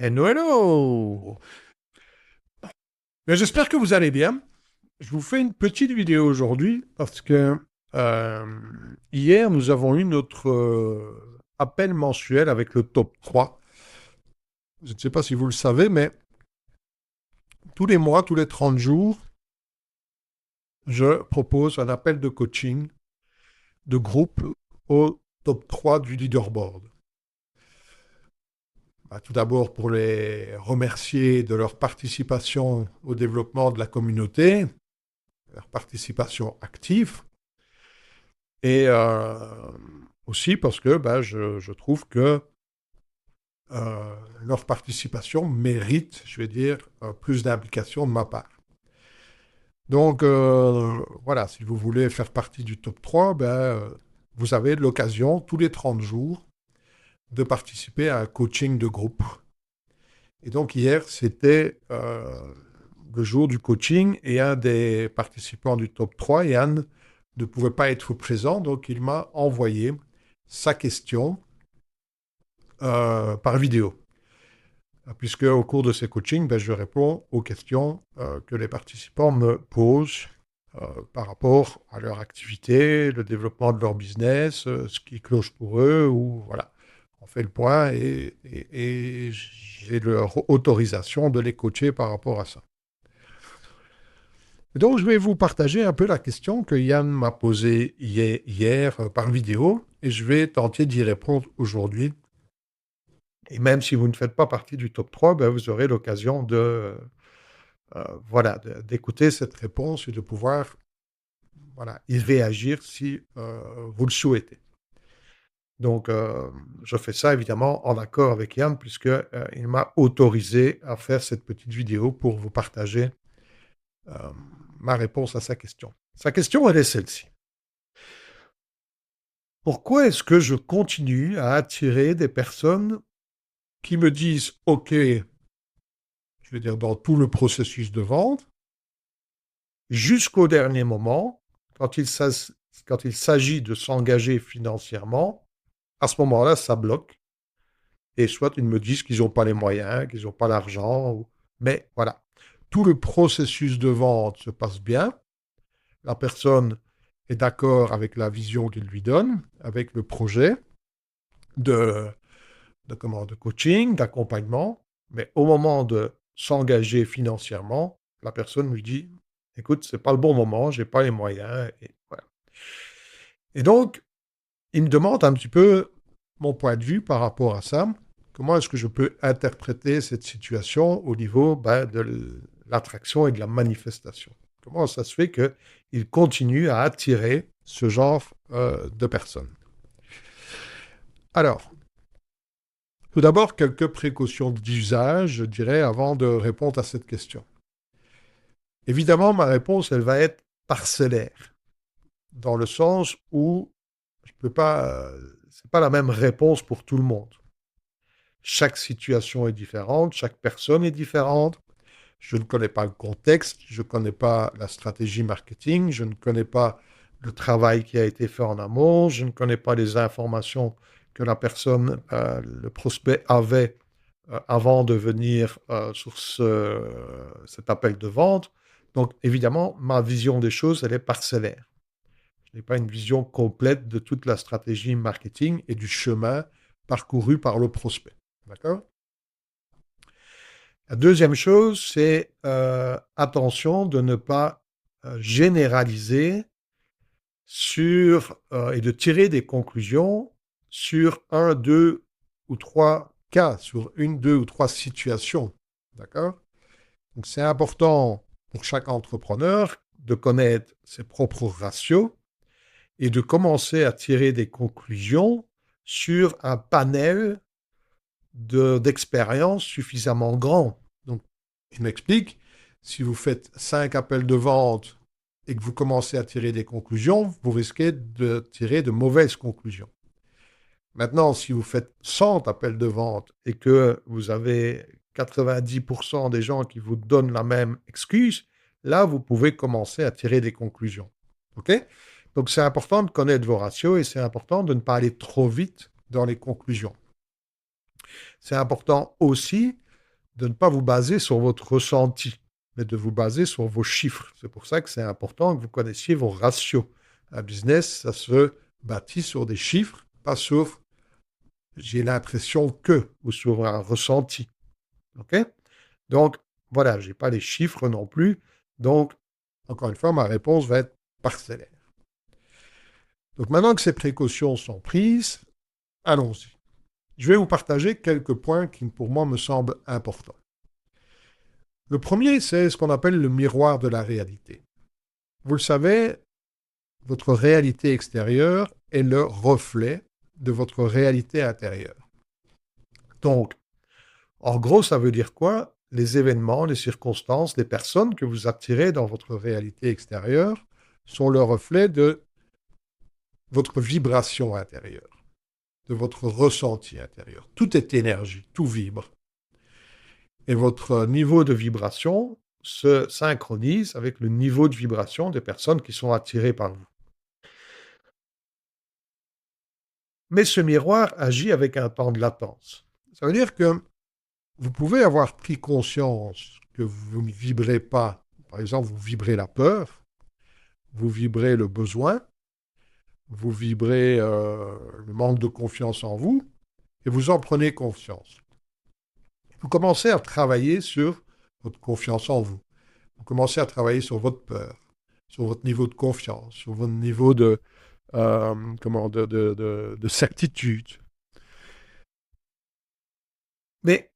Hello, hello! Mais j'espère que vous allez bien. Je vous fais une petite vidéo aujourd'hui parce que euh, hier, nous avons eu notre appel mensuel avec le top 3. Je ne sais pas si vous le savez, mais tous les mois, tous les 30 jours, je propose un appel de coaching de groupe au top 3 du leaderboard. Bah, tout d'abord pour les remercier de leur participation au développement de la communauté, leur participation active. Et aussi parce que je trouve que leur participation mérite, je vais dire, plus d'implication de ma part. Donc voilà, si vous voulez faire partie du top 3, vous avez l'occasion tous les 30 jours de participer à un coaching de groupe. Et donc hier, c'était le jour du coaching et un des participants du top 3, Yann, ne pouvait pas être présent, donc il m'a envoyé sa question par vidéo. Puisque au cours de ces coachings, je réponds aux questions que les participants me posent par rapport à leur activité, le développement de leur business, ce qui cloche pour eux, ou voilà. On fait le point et j'ai leur autorisation de les coacher par rapport à ça. Donc, je vais vous partager un peu la question que Yann m'a posée hier par vidéo et je vais tenter d'y répondre aujourd'hui. Et même si vous ne faites pas partie du top 3, vous aurez l'occasion voilà, d'écouter cette réponse et de pouvoir voilà, y réagir si vous le souhaitez. Donc, je fais ça évidemment en accord avec Yann, puisqu'il il m'a autorisé à faire cette petite vidéo pour vous partager euh, ma réponse à sa question. Sa question, elle est celle-ci. Pourquoi est-ce que je continue à attirer des personnes qui me disent OK, je vais dire dans tout le processus de vente, jusqu'au dernier moment, quand il s'agit de s'engager financièrement, à ce moment-là, ça bloque. Et soit ils me disent qu'ils n'ont pas les moyens, qu'ils n'ont pas l'argent, mais voilà. Tout le processus de vente se passe bien. La personne est d'accord avec la vision qu'il lui donne, avec le projet de, de coaching, d'accompagnement. Mais au moment de s'engager financièrement, la personne lui dit écoute, c'est pas le bon moment, j'ai pas les moyens. Et, voilà. Et donc, il me demande un petit peu mon point de vue par rapport à ça. Comment est-ce que je peux interpréter cette situation au niveau de l'attraction et de la manifestation? Comment ça se fait qu'il continue à attirer ce genre de personnes? Alors, tout d'abord, quelques précautions d'usage, je dirais, avant de répondre à cette question. Évidemment, ma réponse, elle va être parcellaire, dans le sens où je peux pas, c'est pas la même réponse pour tout le monde. Chaque situation est différente, chaque personne est différente. Je ne connais pas le contexte, je ne connais pas la stratégie marketing, je ne connais pas le travail qui a été fait en amont, je ne connais pas les informations que la personne, le prospect avait avant de venir sur cet appel de vente. Donc, évidemment, ma vision des choses, elle est parcellaire. Je n'ai pas une vision complète de toute la stratégie marketing et du chemin parcouru par le prospect. D'accord? La deuxième chose, c'est attention de ne pas généraliser et de tirer des conclusions sur un, deux ou trois cas, sur une, deux ou trois situations. D'accord? Donc c'est important pour chaque entrepreneur de connaître ses propres ratios et de commencer à tirer des conclusions sur un panel d'expériences suffisamment grand. Donc, je m'explique, si vous faites 5 appels de vente et que vous commencez à tirer des conclusions, vous risquez de tirer de mauvaises conclusions. Maintenant, si vous faites 100 appels de vente et que vous avez 90% des gens qui vous donnent la même excuse, là, vous pouvez commencer à tirer des conclusions. OK? Donc, c'est important de connaître vos ratios et c'est important de ne pas aller trop vite dans les conclusions. C'est important aussi de ne pas vous baser sur votre ressenti, mais de vous baser sur vos chiffres. C'est pour ça que c'est important que vous connaissiez vos ratios. Un business, ça se bâtit sur des chiffres, pas sur j'ai l'impression que ou sur un ressenti. OK? Donc, voilà, je n'ai pas les chiffres non plus. Donc, encore une fois, ma réponse va être parcellaire. Donc, maintenant que ces précautions sont prises, allons-y. Je vais vous partager quelques points qui, pour moi, me semblent importants. Le premier, c'est ce qu'on appelle le miroir de la réalité. Vous le savez, votre réalité extérieure est le reflet de votre réalité intérieure. Donc, en gros, ça veut dire quoi? Les événements, les circonstances, les personnes que vous attirez dans votre réalité extérieure sont le reflet de votre vibration intérieure, de votre ressenti intérieur. Tout est énergie, tout vibre. Et votre niveau de vibration se synchronise avec le niveau de vibration des personnes qui sont attirées par vous. Mais ce miroir agit avec un temps de latence. Ça veut dire que vous pouvez avoir pris conscience que vous ne vibrez pas. Par exemple, vous vibrez la peur, vous vibrez le besoin, vous vibrez le manque de confiance en vous, et vous en prenez conscience. Vous commencez à travailler sur votre confiance en vous. Vous commencez à travailler sur votre peur, sur votre niveau de confiance, sur votre niveau de certitude. Mais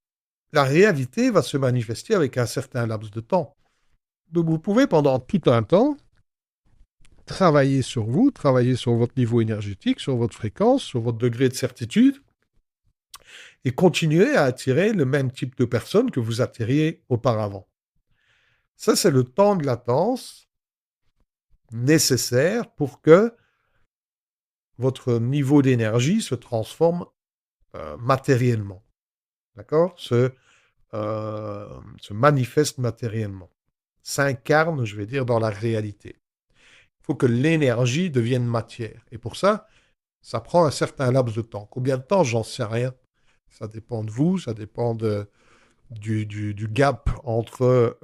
la réalité va se manifester avec un certain laps de temps. Donc vous pouvez pendant tout un temps travailler sur vous, travailler sur votre niveau énergétique, sur votre fréquence, sur votre degré de certitude, et continuer à attirer le même type de personnes que vous attiriez auparavant. Ça, c'est le temps de latence nécessaire pour que votre niveau d'énergie se transforme matériellement. D'accord? Se manifeste matériellement. S'incarne, je vais dire, dans la réalité. Il faut que l'énergie devienne matière. Et pour ça, ça prend un certain laps de temps. Combien de temps? J'en sais rien. Ça dépend de vous, ça dépend du gap entre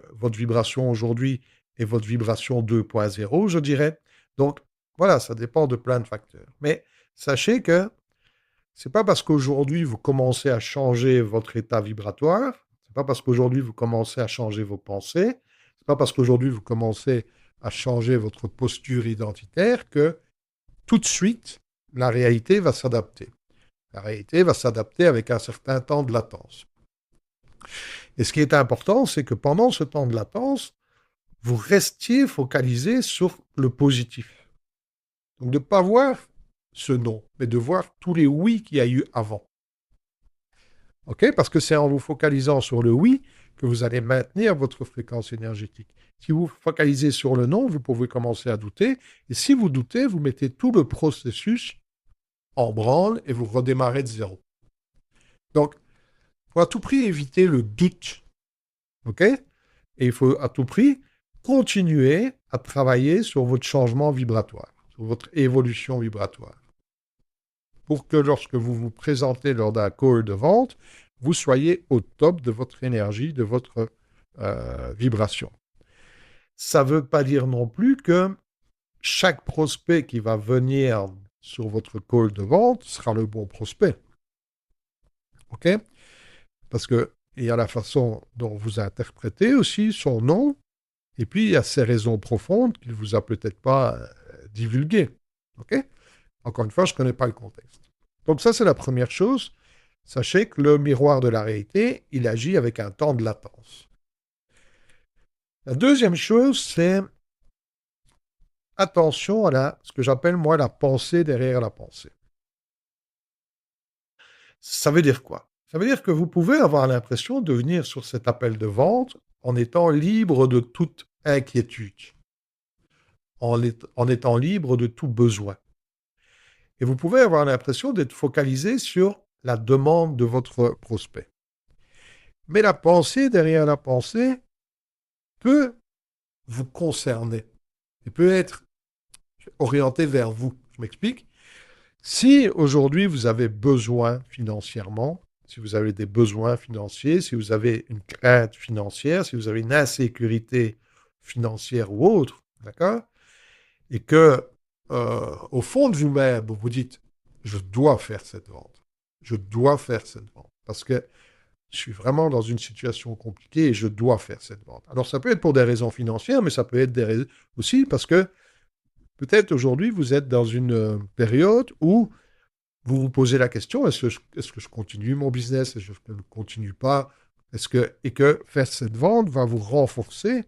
votre vibration aujourd'hui et votre vibration 2.0, je dirais. Donc, voilà, ça dépend de plein de facteurs. Mais sachez que c'est pas parce qu'aujourd'hui vous commencez à changer votre état vibratoire, c'est pas parce qu'aujourd'hui vous commencez à changer vos pensées, c'est pas parce qu'aujourd'hui vous commencez à changer votre posture identitaire que tout de suite la réalité va s'adapter. La réalité va s'adapter avec un certain temps de latence. Et ce qui est important, c'est que pendant ce temps de latence, vous restiez focalisé sur le positif. Donc de ne pas voir ce non, mais de voir tous les oui qu'il y a eu avant. OK? Parce que c'est en vous focalisant sur le oui que vous allez maintenir votre fréquence énergétique. Si vous focalisez sur le non, vous pouvez commencer à douter. Et si vous doutez, vous mettez tout le processus en branle et vous redémarrez de zéro. Donc, il faut à tout prix éviter le doute. OK? Et il faut à tout prix continuer à travailler sur votre changement vibratoire, sur votre évolution vibratoire. Pour que lorsque vous vous présentez lors d'un call de vente, vous soyez au top de votre énergie, de votre vibration. Ça ne veut pas dire non plus que chaque prospect qui va venir sur votre call de vente sera le bon prospect. OK? Parce qu'il y a la façon dont vous interprétez aussi son nom, et puis il y a ses raisons profondes qu'il ne vous a peut-être pas divulguées. OK? Encore une fois, je ne connais pas le contexte. Donc ça, c'est la première chose. Sachez que le miroir de la réalité, il agit avec un temps de latence. La deuxième chose, c'est attention à ce que j'appelle moi la pensée derrière la pensée. Ça veut dire quoi? Ça veut dire que vous pouvez avoir l'impression de venir sur cet appel de vente en étant libre de toute inquiétude, en étant libre de tout besoin. Et vous pouvez avoir l'impression d'être focalisé sur la demande de votre prospect. Mais la pensée derrière la pensée peut vous concerner et peut être orientée vers vous. Je m'explique. Si aujourd'hui vous avez besoin financièrement, si vous avez des besoins financiers, si vous avez une crainte financière, si vous avez une insécurité financière ou autre, d'accord? Et que, au fond de vous-même, vous vous dites, je dois faire cette vente. Je dois faire cette vente. Parce que je suis vraiment dans une situation compliquée et je dois faire cette vente. Alors, ça peut être pour des raisons financières, mais ça peut être des raisons aussi parce que peut-être aujourd'hui, vous êtes dans une période où vous vous posez la question, est-ce que je continue mon business? Est-ce que je ne continue pas? Et que faire cette vente va vous renforcer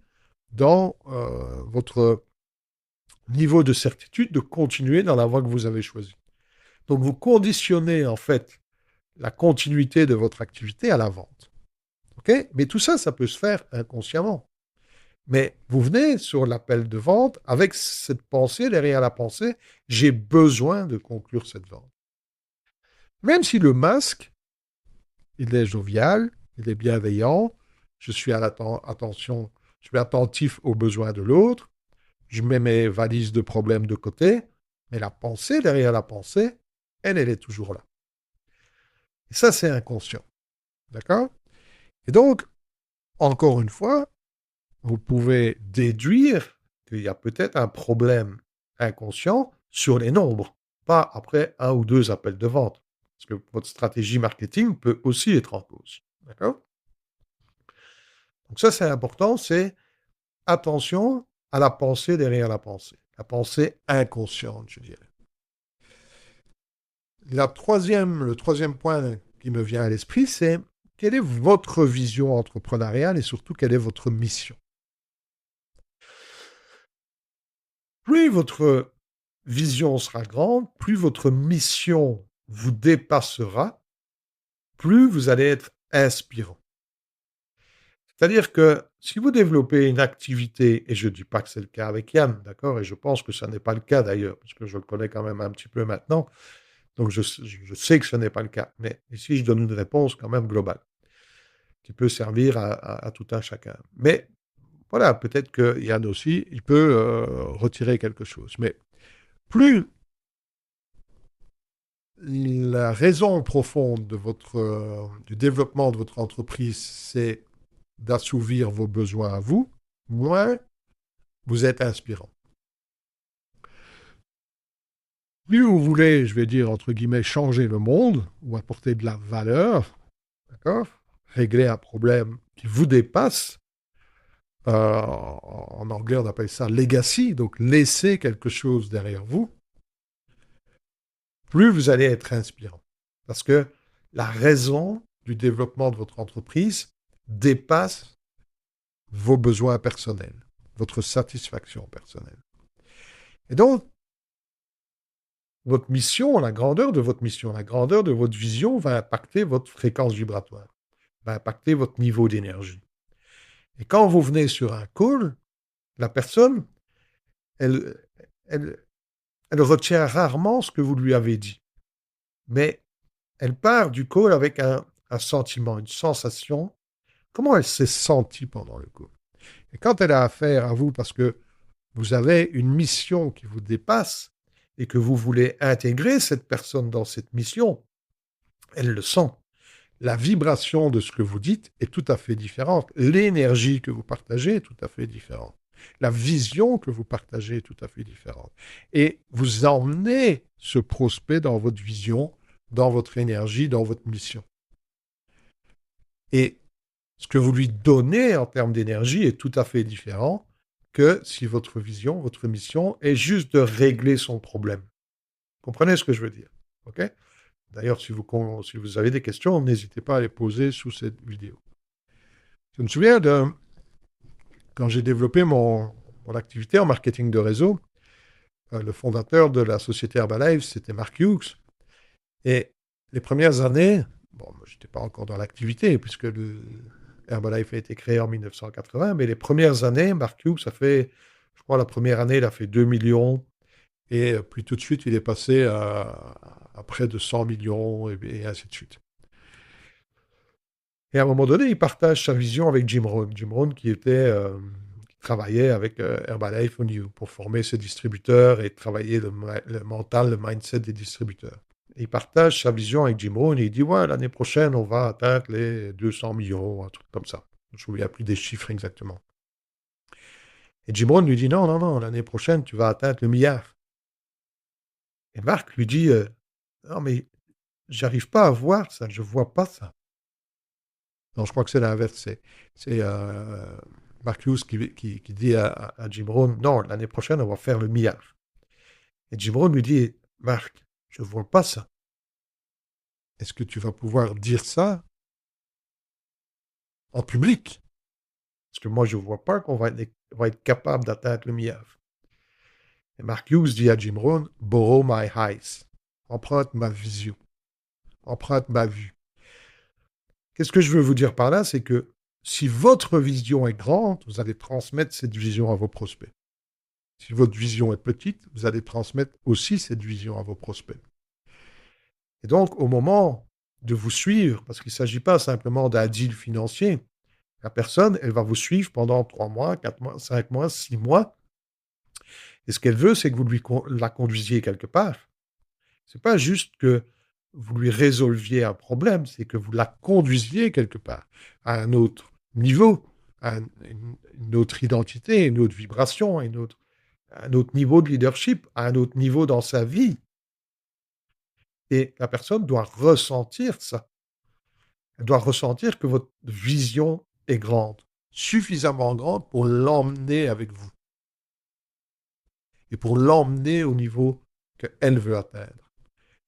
dans votre niveau de certitude de continuer dans la voie que vous avez choisie. Donc, vous conditionnez en fait la continuité de votre activité à la vente. OK? Mais tout ça, ça peut se faire inconsciemment. Mais vous venez sur l'appel de vente avec cette pensée, derrière la pensée, j'ai besoin de conclure cette vente. Même si le masque, il est jovial, il est bienveillant, je suis attention, je suis attentif aux besoins de l'autre, je mets mes valises de problèmes de côté, mais la pensée, derrière la pensée, elle est toujours là. Et ça, c'est inconscient. D'accord? Et donc, encore une fois, vous pouvez déduire qu'il y a peut-être un problème inconscient sur les nombres, pas après un ou deux appels de vente. Parce que votre stratégie marketing peut aussi être en cause. D'accord? Donc ça, c'est important, c'est attention à la pensée derrière la pensée. La pensée inconsciente, je dirais. Le troisième point qui me vient à l'esprit, c'est quelle est votre vision entrepreneuriale et surtout quelle est votre mission? Plus votre vision sera grande, plus votre mission vous dépassera, plus vous allez être inspirant. C'est-à-dire que si vous développez une activité, et je ne dis pas que c'est le cas avec Yann, d'accord, et je pense que ce n'est pas le cas d'ailleurs, parce que je le connais quand même un petit peu maintenant, donc je sais que ce n'est pas le cas. Mais ici, je donne une réponse quand même globale, qui peut servir à tout un chacun. Mais voilà, peut-être que Yann aussi, il peut retirer quelque chose. Mais plus la raison profonde de du développement de votre entreprise, c'est d'assouvir vos besoins à vous, moins vous êtes inspirant. Plus vous voulez, je vais dire, entre guillemets, changer le monde ou apporter de la valeur, d'accord? Régler un problème qui vous dépasse, en anglais on appelle ça legacy, donc laisser quelque chose derrière vous, plus vous allez être inspirant. Parce que la raison du développement de votre entreprise dépasse vos besoins personnels, votre satisfaction personnelle. Et donc, votre mission, la grandeur de votre mission, la grandeur de votre vision va impacter votre fréquence vibratoire, va impacter votre niveau d'énergie. Et quand vous venez sur un call, la personne, elle, elle, elle retient rarement ce que vous lui avez dit. Mais elle part du call avec un sentiment, une sensation. Comment elle s'est sentie pendant le call? Et quand elle a affaire à vous parce que vous avez une mission qui vous dépasse et que vous voulez intégrer cette personne dans cette mission, elle le sent. La vibration de ce que vous dites est tout à fait différente. L'énergie que vous partagez est tout à fait différente. La vision que vous partagez est tout à fait différente. Et vous emmenez ce prospect dans votre vision, dans votre énergie, dans votre mission. Et ce que vous lui donnez en termes d'énergie est tout à fait différent que si votre vision, votre mission est juste de régler son problème. Comprenez ce que je veux dire? OK? D'ailleurs, si vous avez des questions, n'hésitez pas à les poser sous cette vidéo. Je me souviens de quand j'ai développé mon activité en marketing de réseau, le fondateur de la société Herbalife, c'était Mark Hughes. Et les premières années, bon, je n'étais pas encore dans l'activité, puisque le Herbalife a été créé en 1980, mais les premières années, Mark Hughes a fait, je crois, la première année, il a fait 2 millions, et puis tout de suite, il est passé à près de 100 millions, et ainsi de suite. Et à un moment donné, il partage sa vision avec Jim Rohn. Jim Rohn qui travaillait avec Herbalife pour former ses distributeurs et travailler le mental, le mindset des distributeurs. Il partage sa vision avec Jim Rohn et il dit, ouais, l'année prochaine, on va atteindre les 200 millions, un truc comme ça. Je ne me souviens plus des chiffres exactement. Et Jim Rohn lui dit, non, non, non, l'année prochaine, tu vas atteindre le milliard. Et Mark lui dit, non, mais j'arrive pas à voir ça, je vois pas ça. Non, je crois que c'est l'inverse. C'est Mark Hughes qui dit à Jim Rohn, non, l'année prochaine, on va faire le milliard. Et Jim Rohn lui dit, Mark, je ne vois pas ça. Est-ce que tu vas pouvoir dire ça en public? Parce que moi, je ne vois pas qu'on va être capable d'atteindre le milliard. Et Mark Hughes dit à Jim Rohn, borrow my eyes. Emprunte ma vision. Emprunte ma vue. Qu'est-ce que je veux vous dire par là? C'est que si votre vision est grande, vous allez transmettre cette vision à vos prospects. Si votre vision est petite, vous allez transmettre aussi cette vision à vos prospects. Et donc, au moment de vous suivre, parce qu'il ne s'agit pas simplement d'un deal financier, la personne, elle va vous suivre pendant 3 mois, 4 mois, 5 mois, 6 mois. Et ce qu'elle veut, c'est que vous la conduisiez quelque part. Ce n'est pas juste que vous lui résolviez un problème, c'est que vous la conduisiez quelque part, à un autre niveau, à une autre identité, une autre vibration, un autre niveau de leadership, à un autre niveau dans sa vie. Et la personne doit ressentir ça. Elle doit ressentir que votre vision est grande, suffisamment grande pour l'emmener avec vous et pour l'emmener au niveau qu'elle veut atteindre.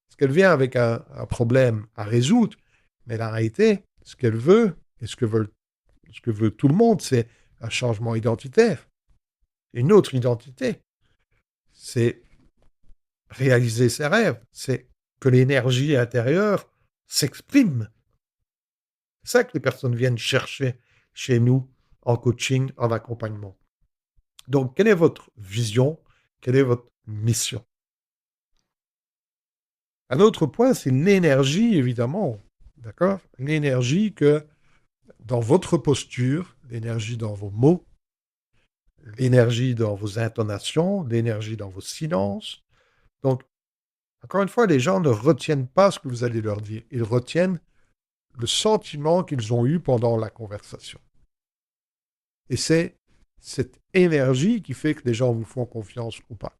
Parce qu'elle vient avec un problème à résoudre, mais la réalité, ce qu'elle veut, et ce que veut tout le monde, c'est un changement identitaire, une autre identité. C'est réaliser ses rêves, c'est que l'énergie intérieure s'exprime. C'est ça que les personnes viennent chercher chez nous en coaching, en accompagnement. Donc, quelle est votre vision? Quelle est votre mission? Un autre point, c'est l'énergie, évidemment. D'accord? L'énergie que dans votre posture, l'énergie dans vos mots, l'énergie dans vos intonations, l'énergie dans vos silences. Donc, encore une fois, les gens ne retiennent pas ce que vous allez leur dire. Ils retiennent le sentiment qu'ils ont eu pendant la conversation. Et c'est cette énergie qui fait que les gens vous font confiance ou pas.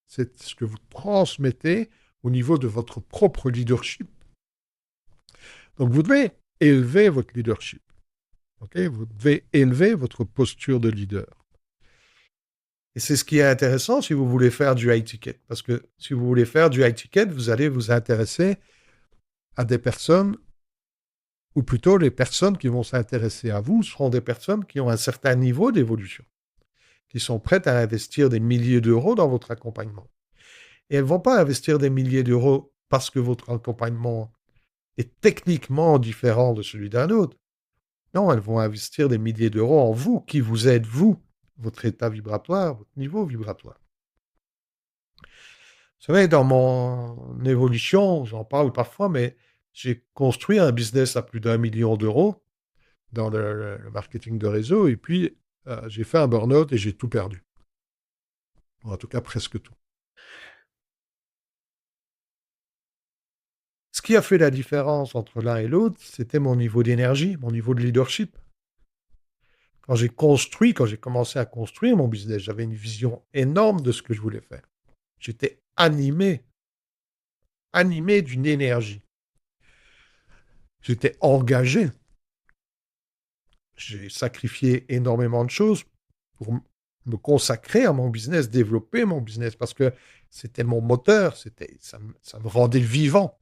C'est ce que vous transmettez au niveau de votre propre leadership. Donc, vous devez élever votre leadership. Okay? Vous devez élever votre posture de leader. Et c'est ce qui est intéressant si vous voulez faire du high ticket. Parce que si vous voulez faire du high ticket, vous allez vous intéresser à des personnes, ou plutôt les personnes qui vont s'intéresser à vous seront des personnes qui ont un certain niveau d'évolution, qui sont prêtes à investir des milliers d'euros dans votre accompagnement. Et elles ne vont pas investir des milliers d'euros parce que votre accompagnement est techniquement différent de celui d'un autre. Non, elles vont investir des milliers d'euros en vous, qui vous êtes vous, votre état vibratoire, votre niveau vibratoire. Vous savez, dans mon évolution, j'en parle parfois, mais j'ai construit un business à plus d'1 million d'euros dans le marketing de réseau, et puis j'ai fait un burn-out et j'ai tout perdu. En tout cas, presque tout. Ce qui a fait la différence entre l'un et l'autre, c'était mon niveau d'énergie, mon niveau de leadership. Quand j'ai commencé à construire mon business, j'avais une vision énorme de ce que je voulais faire. J'étais animé d'une énergie. J'étais engagé. J'ai sacrifié énormément de choses pour me consacrer à mon business, développer mon business, parce que c'était mon moteur, ça me rendait vivant.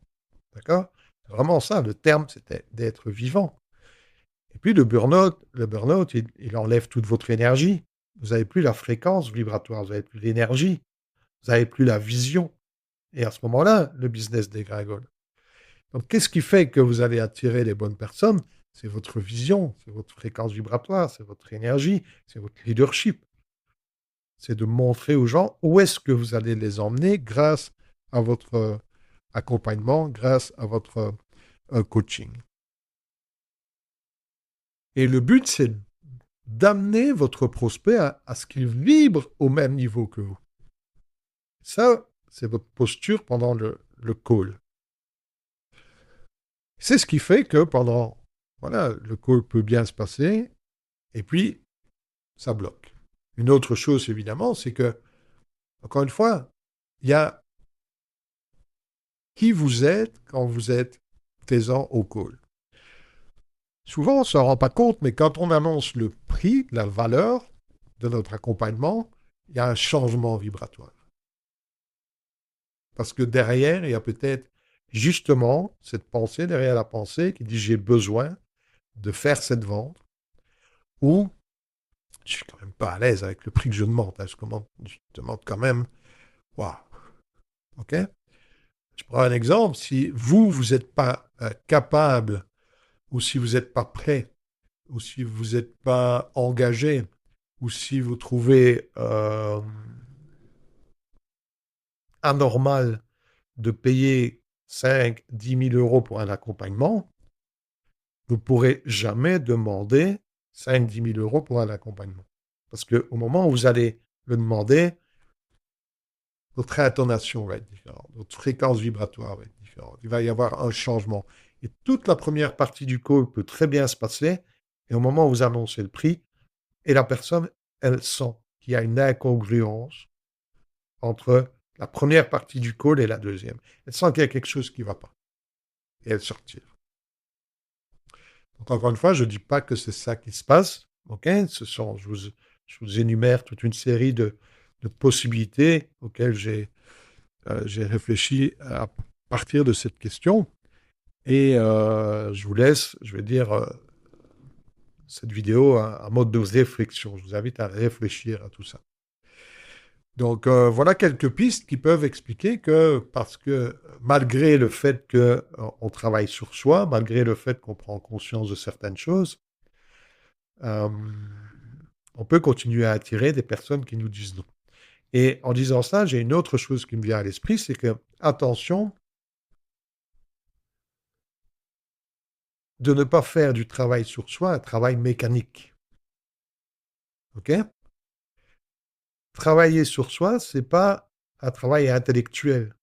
D'accord? C'est vraiment ça, le terme, c'était d'être vivant. Et puis le burn-out, il enlève toute votre énergie. Vous n'avez plus la fréquence vibratoire, vous n'avez plus l'énergie, vous n'avez plus la vision. Et à ce moment-là, le business dégringole. Donc, qu'est-ce qui fait que vous allez attirer les bonnes personnes? C'est votre vision, c'est votre fréquence vibratoire, c'est votre énergie, c'est votre leadership. C'est de montrer aux gens où est-ce que vous allez les emmener grâce à votre accompagnement, grâce à votre coaching. Et le but, c'est d'amener votre prospect à ce qu'il vibre au même niveau que vous. Ça, c'est votre posture pendant le le call. C'est ce qui fait que voilà, le call peut bien se passer, et puis ça bloque. Une autre chose, évidemment, c'est que, encore une fois, il y a qui vous êtes quand vous êtes présent au call. Souvent, on ne s'en rend pas compte, mais quand on annonce le prix, la valeur de notre accompagnement, il y a un changement vibratoire. Parce que derrière, il y a peut-être justement cette pensée derrière la pensée qui dit j'ai besoin de faire cette vente, ou je suis quand même pas à l'aise avec le prix que je demande. Hein. Je demande quand même, waouh, ok. Je prends un exemple. Si vous n'êtes pas capable, ou si vous n'êtes pas prêt, ou si vous n'êtes pas engagé, ou si vous trouvez anormal de payer 5, 10 000 euros pour un accompagnement, vous ne pourrez jamais demander 5, 10 000 euros pour un accompagnement. Parce qu'au moment où vous allez le demander, votre intonation va être différente, votre fréquence vibratoire va être différente. Il va y avoir un changement. Et toute la première partie du call peut très bien se passer, et au moment où vous annoncez le prix, et la personne, elle sent qu'il y a une incongruence entre la première partie du call et la deuxième. Elle sent qu'il y a quelque chose qui ne va pas. Et elle se retire. Donc, encore une fois, je ne dis pas que c'est ça qui se passe. Okay, je vous énumère toute une série de possibilités auxquelles j'ai réfléchi à partir de cette question. Et je vous laisse, je vais dire, cette vidéo en mode de réflexion. Je vous invite à réfléchir à tout ça. Donc, voilà quelques pistes qui peuvent expliquer que, parce que malgré le fait qu'on travaille sur soi, malgré le fait qu'on prend conscience de certaines choses, on peut continuer à attirer des personnes qui nous disent non. Et en disant ça, j'ai une autre chose qui me vient à l'esprit, c'est que, attention, de ne pas faire du travail sur soi un travail mécanique. OK? Travailler sur soi, c'est pas un travail intellectuel.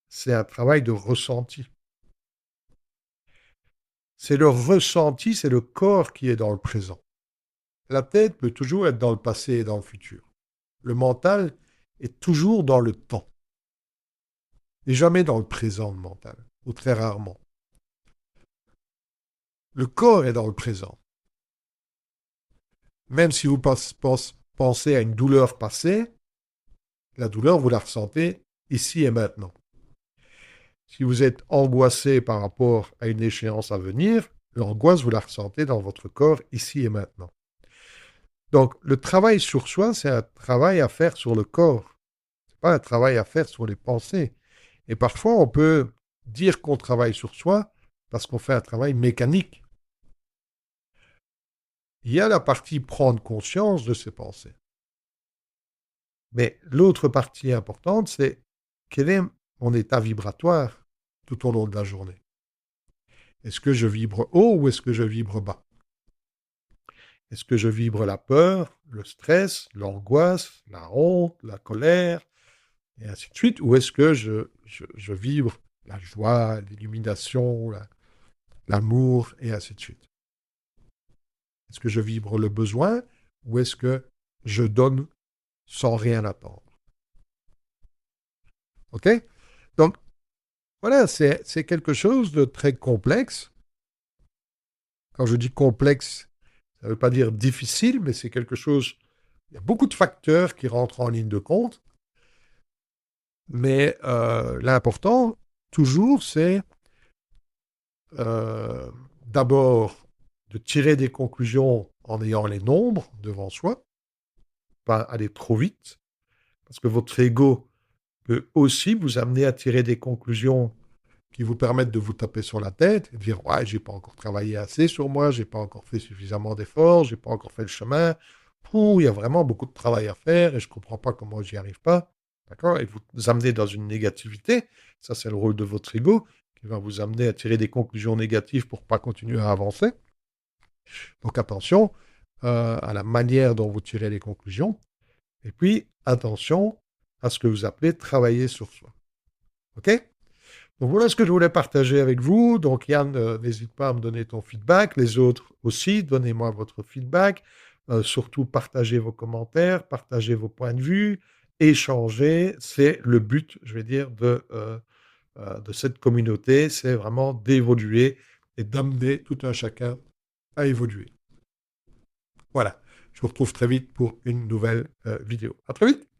C'est un travail de ressenti. C'est le ressenti, c'est le corps qui est dans le présent. La tête peut toujours être dans le passé et dans le futur. Le mental est toujours dans le temps. Et jamais dans le présent, le mental, ou très rarement. Le corps est dans le présent. Même si vous pensez à une douleur passée, la douleur, vous la ressentez ici et maintenant. Si vous êtes angoissé par rapport à une échéance à venir, l'angoisse, vous la ressentez dans votre corps ici et maintenant. Donc, le travail sur soi, c'est un travail à faire sur le corps. Ce n'est pas un travail à faire sur les pensées. Et parfois, on peut dire qu'on travaille sur soi parce qu'on fait un travail mécanique. Il y a la partie prendre conscience de ses pensées. Mais l'autre partie importante, c'est quel est mon état vibratoire tout au long de la journée. Est-ce que je vibre haut ou est-ce que je vibre bas? Est-ce que je vibre la peur, le stress, l'angoisse, la honte, la colère, et ainsi de suite? Ou est-ce que je vibre la joie, l'illumination, l'amour, et ainsi de suite? Est-ce que je vibre le besoin ou est-ce que je donne sans rien attendre? OK? Donc, voilà, c'est quelque chose de très complexe. Quand je dis complexe, ça ne veut pas dire difficile, mais c'est quelque chose... Il y a beaucoup de facteurs qui rentrent en ligne de compte. Mais l'important, toujours, c'est d'abord de tirer des conclusions en ayant les nombres devant soi, pas aller trop vite, parce que votre ego peut aussi vous amener à tirer des conclusions qui vous permettent de vous taper sur la tête et de dire ouais, j'ai pas encore travaillé assez sur moi, j'ai pas encore fait suffisamment d'efforts, j'ai pas encore fait le chemin. Il y a vraiment beaucoup de travail à faire et je comprends pas comment j'y arrive pas. D'accord? Et vous amener dans une négativité. Ça, c'est le rôle de votre ego qui va vous amener à tirer des conclusions négatives pour pas continuer à avancer. Donc attention à la manière dont vous tirez les conclusions. Et puis, attention à ce que vous appelez travailler sur soi. OK? Donc voilà ce que je voulais partager avec vous. Donc Yann, n'hésite pas à me donner ton feedback. Les autres aussi, donnez-moi votre feedback. Surtout, partagez vos commentaires, partagez vos points de vue, échangez. C'est le but, je vais dire, de cette communauté. C'est vraiment d'évoluer et d'amener tout un chacun à évoluer. Voilà. Je vous retrouve très vite pour une nouvelle vidéo. À très vite.